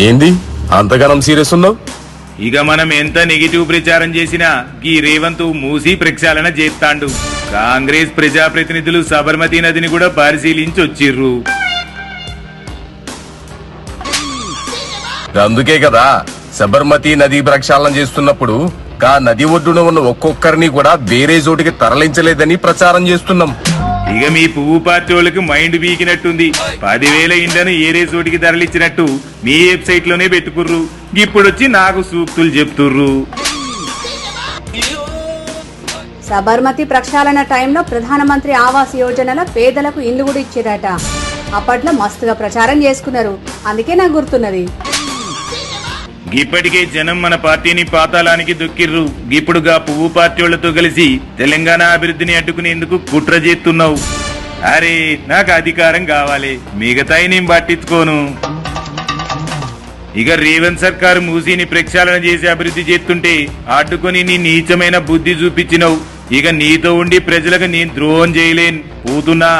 ఏంది అంతగానం సీరియస్ ఉన్నావు? ఇక మనం ఎంత నెగిటివ్ ప్రచారం చేసినా ఈ రేవంత్ మూసి ప్రక్షాళన చేస్తాండు. కాంగ్రెస్ ప్రజాప్రతినిధులు సబర్మతి నదిని కూడా పరిశీలించి వచ్చిర్రు. అందుకే కదా సబర్మతి నది ప్రక్షాళన చేస్తున్నప్పుడు నది ఒడ్డున ఉన్న ఒక్కొక్కరిని కూడా వేరే చోటికి తరలించలేదని ప్రచారం చేస్తున్నాం. ఇక మీ పువ్వు పార్టీ వాళ్ళకి మైండ్ వీకినట్టుంది. 10,000 ఇండ్లను ఏరే చోటికి తరలించినట్టు మీ వెబ్సైట్ లోనే పెట్టుకుర్రు. ఇప్పుడొచ్చి నాకు సూక్తులు చెప్తుర్రు. సబర్మతి ప్రక్షాళన టైంలో ప్రధానమంత్రి ఆవాస్ యోజనల పేదలకు ఇల్లు కూడా ఇచ్చిరట. అప్పట్లో మస్తుగా ప్రచారం చేసుకున్నారు. అందుకే నాకు గుర్తున్నది. ఇప్పటికే జనం మన పార్టీని పాతాళానికి దొక్కిర్రు. ఇప్పుడుగా పువ్వు పార్టీ వాళ్లతో కలిసి తెలంగాణ అభివృద్ధిని అడ్డుకునేందుకు కుట్ర చేస్తున్నావు. అరే నాకు అధికారం కావాలి, మిగతాయి నేను పట్టించుకోను. ఇక రేవంత్ సర్కారు మూసీని ప్రక్షాళన చేసి అభివృద్ధి చేస్తుంటే అడ్డుకొని నీ నీచమైన బుద్ధి చూపించినవు. ఇక నీతో ఉండి ప్రజలకు నేను ద్రోహం చేయలేను. పోతున్నా.